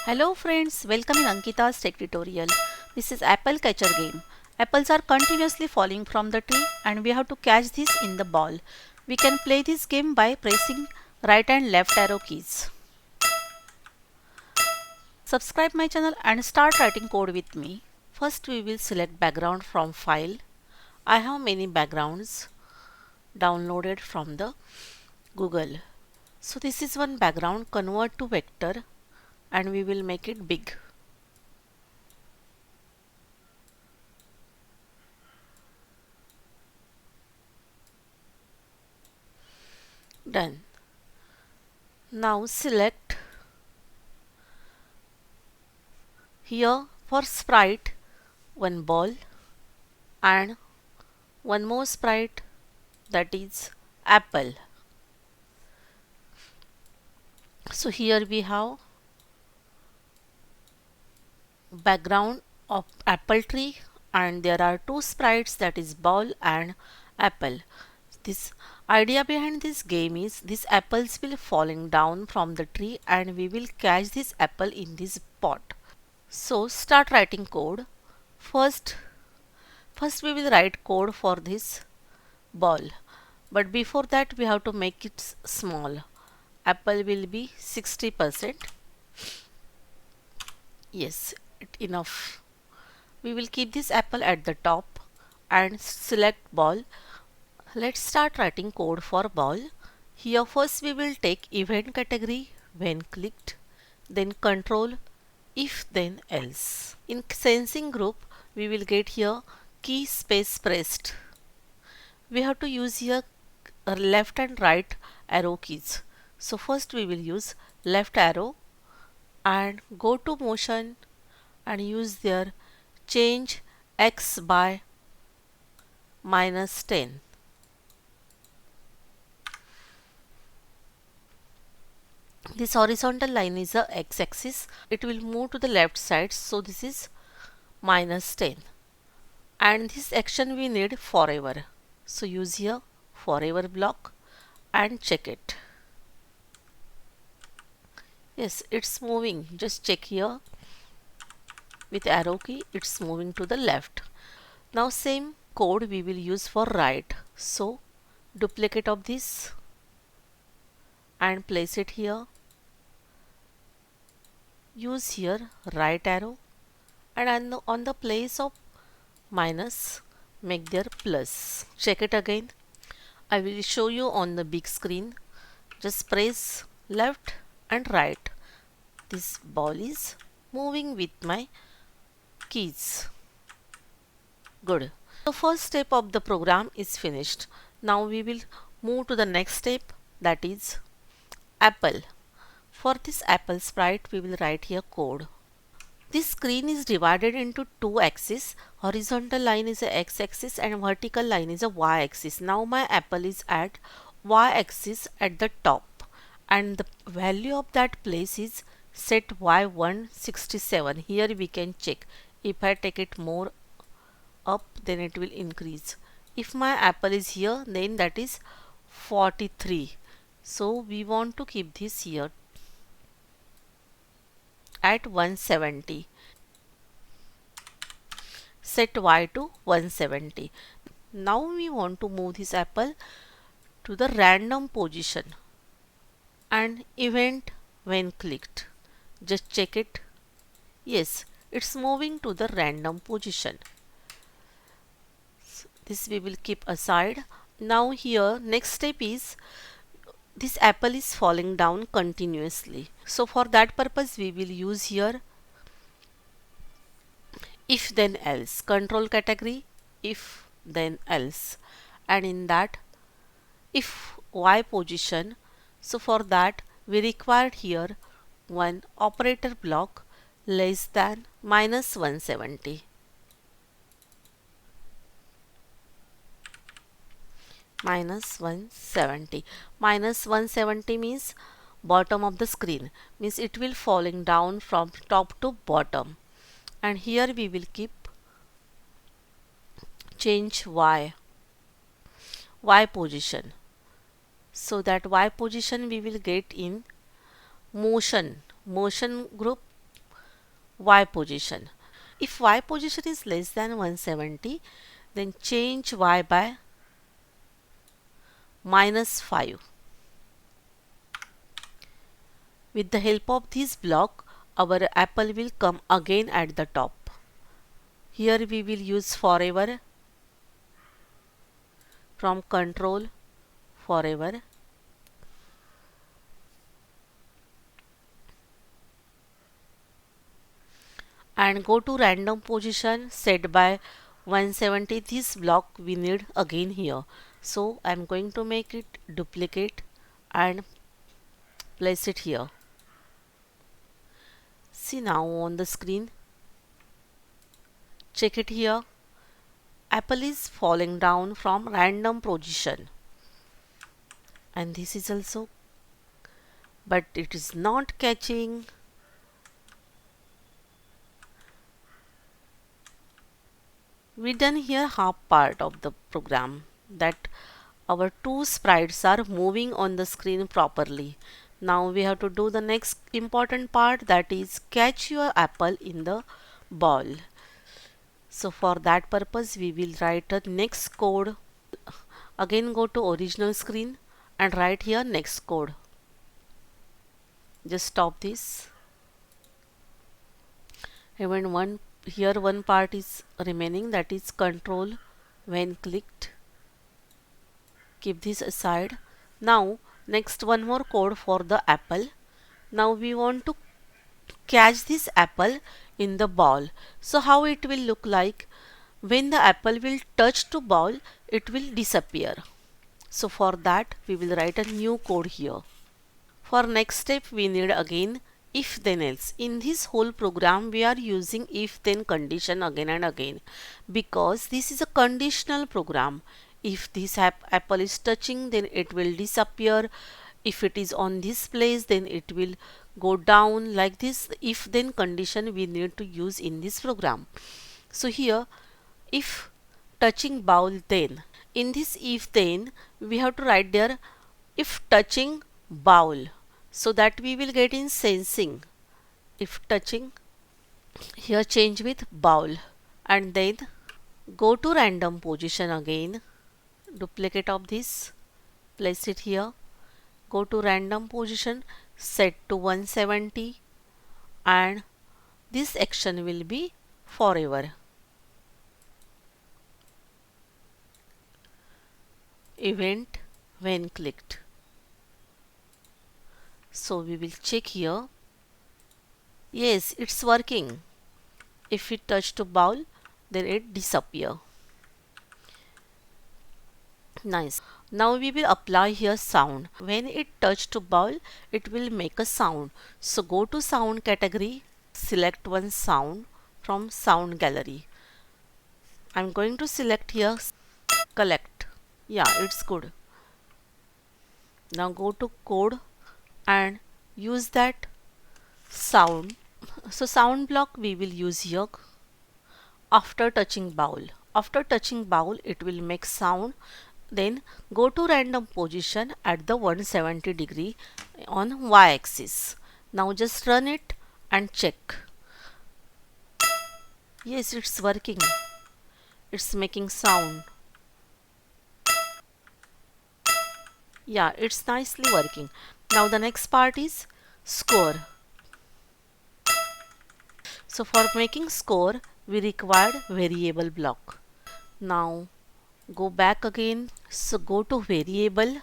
Hello friends, welcome in Ankita's Tech Tutorial. This is Apple Catcher game. Apples are continuously falling from the tree and we have to catch this in the ball. We can play this game by pressing right and left arrow keys. Subscribe my channel and start writing code with me. First we will select background from file. I have many backgrounds downloaded from the Google. So this is one background, convert to vector and we will make it big. Done. Now select here for sprite one ball and one more sprite, that is apple. So here we have background of apple tree and there are two sprites, that is ball and apple. This idea behind this game is these apples will falling down from the tree and we will catch this apple in this pot. So start writing code. First we will write code for this ball, but before that we have to make it small. Apple will be 60%. Yes, enough. We will keep this apple at the top and select ball. Let's start writing code for ball. Here first we will take event category when clicked, then control if then else. In sensing group we will get here key space pressed. We have to use here left and right arrow keys. So first we will use left arrow and go to motion and use their change x by -10. This horizontal line is a x-axis. It will move to the left side, so this is -10. And this action we need forever. So use here forever block and check it. Yes, it's moving. Just check here with arrow key, it's moving to the left. Now same code we will use for right. So duplicate of this and place it here. Use here right arrow and on the place of minus make there plus. Check it again. I will show you on the big screen. Just press left and right. This ball is moving with my keys. Good. The first step of the program is finished. Now we will move to the next step, that is apple. For this apple sprite we will write here code. This screen is divided into two axes. Horizontal line is a x-axis and vertical line is a y-axis. Now my apple is at y-axis at the top and the value of that place is set y167. Here we can check. If I take it more up, then it will increase. If my apple is here, then that is 43. So we want to keep this here at 170. Set y to 170. Now we want to move this apple to the random position and event when clicked. Just check it. Yes, it's moving to the random position. So this we will keep aside. Now here next step is this apple is falling down continuously. So for that purpose we will use here if then else, control category if then else, and in that if y position. So for that we required here one operator block less than -170. -170. -170 means bottom of the screen, means it will falling down from top to bottom. And here we will keep change y position, so that y position we will get in motion group Y position. If Y position is less than 170, then change Y by -5. With the help of this block, our apple will come again at the top. Here we will use forever from control forever. And go to random position set by 170. This block we need again here. So I am going to make it duplicate and place it here. See now on the screen. Check it here. Apple is falling down from random position. And this is also, but it is not catching. We done here half part of the program, that our two sprites are moving on the screen properly. Now we have to do the next important part, that is catch your apple in the ball. So for that purpose we will write a next code. Again go to original screen and write here next code. Just stop this. Even one part is remaining, that is control when clicked. Keep this aside. Now next one more code for the apple. Now we want to catch this apple in the ball. So how it will look like? When the apple will touch to ball, it will disappear. So for that we will write a new code here. For next step we need again if then else. In this whole program we are using if then condition again and again, because this is a conditional program. If this apple is touching, then it will disappear. If it is on this place, then it will go down. Like this if then condition we need to use in this program. So here if touching bowl then, in this if then we have to write there if touching bowl, so that we will get in sensing. If touching, here change with bowl, and then go to random position again, duplicate of this, place it here, go to random position, set to 170, and this action will be forever. Event when clicked. So we will check here. Yes, it's working. If it touch to bowl, then it disappear. Nice. Now we will apply here sound. When it touch to bowl, it will make a sound. So go to sound category, select one sound from sound gallery. I'm going to select here collect. Yeah, it's good. Now go to code and use that sound. So sound block we will use here. After touching bowl, after touching bowl it will make sound. Then go to random position at the 170 degree on y axis. Now just run it and check. Yes, it's working. It's making sound. Yeah, it's nicely working. Now the next part is score. So for making score we required variable block. Now go back again. So go to variable,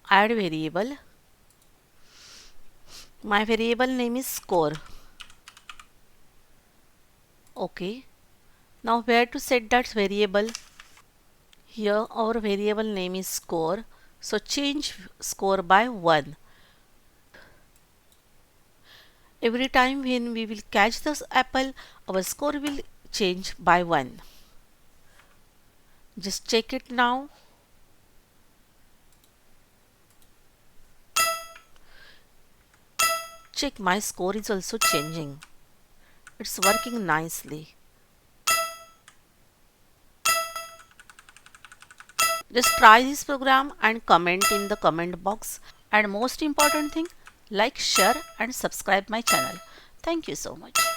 add variable. My variable name is score. Okay. Now where to set that variable? Here our variable name is score. So change score by 1. Every time when we will catch this apple, our score will change by 1. Just check it now. Check, my score is also changing. It's working nicely. Just try this program and comment in the comment box. And most important thing, like, share and subscribe my channel. Thank you so much.